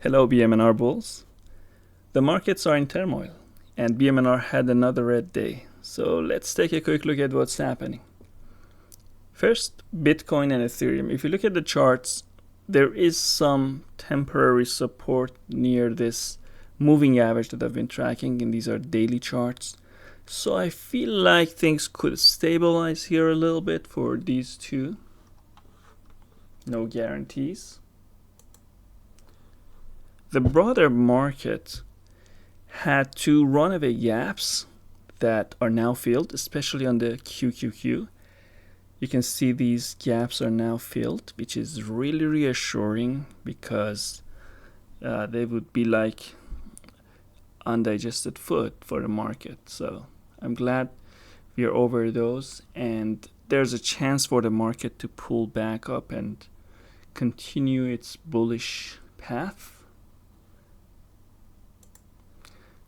Hello, BMNR bulls. The markets are in turmoil, and BMNR had another red day. So let's take a quick look at what's happening. First, Bitcoin and Ethereum. If you look at the charts, there is some temporary support near this moving average that I've been tracking, and these are daily charts. So I feel like things could stabilize here a little bit for these two. No guarantees. The broader market had two runaway gaps that are now filled, especially on the QQQ. You can see these gaps are now filled, which is really reassuring because they would be like undigested food for the market. So I'm glad we are over those, and there's a chance for the market to pull back up and continue its bullish path.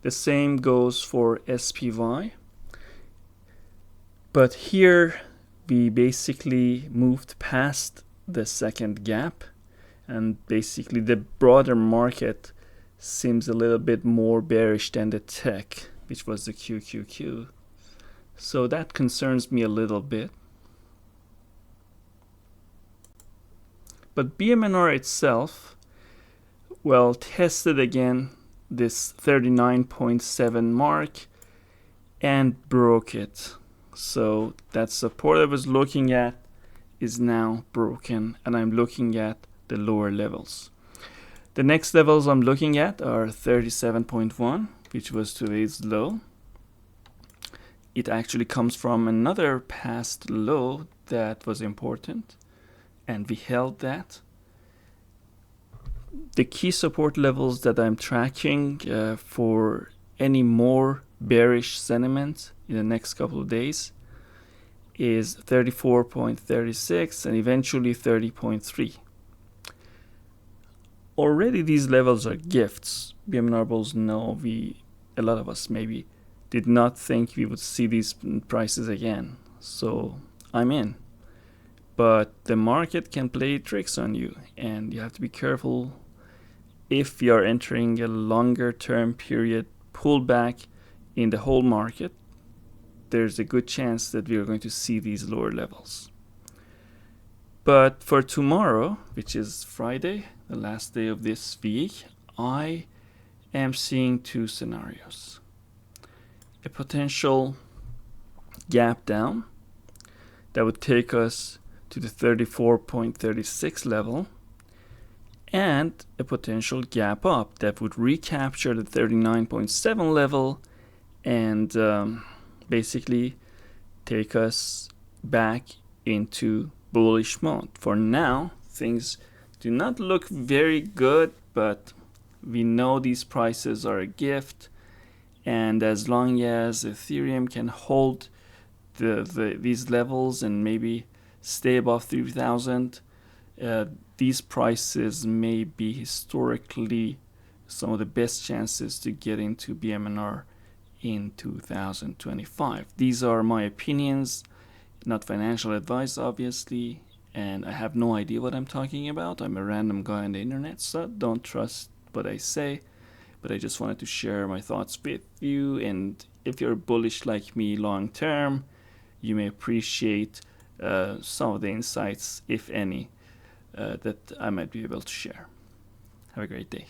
The same goes for SPY. But here we basically moved past the second gap, and basically the broader market seems a little bit more bearish than the tech, which was the QQQ. So that concerns me a little bit. But BMNR itself, well, tested again this 39.7 mark and broke it. So that support I was looking at is now broken, and I'm looking at the lower levels. The next levels I'm looking at are 37.1, which was today's low. It actually comes from another past low that was important, and we held that. The key support levels that I'm tracking for any more bearish sentiment in the next couple of days is 34.36 and eventually 30.3. Already these levels are gifts. BMNR bulls know a lot of us maybe did not think we would see these prices again. So I'm in. But the market can play tricks on you, and you have to be careful. If you are entering a longer term period pullback in the whole market, there's a good chance that we are going to see these lower levels. But for tomorrow, which is Friday, the last day of this week, I am seeing two scenarios. A potential gap down that would take us to the 34.36 level, and a potential gap up that would recapture the 39.7 level and basically take us back into bullish mode. For now, things do not look very good, but we know these prices are a gift, and as long as Ethereum can hold these levels and maybe stay above 3,000, these prices may be historically some of the best chances to get into BMNR in 2025. These are my opinions, not financial advice, obviously, and I have no idea what I'm talking about. I'm a random guy on the internet, so don't trust what I say, but I just wanted to share my thoughts with you. And if you're bullish like me long term, you may appreciate some of the insights, if any, that I might be able to share. Have a great day.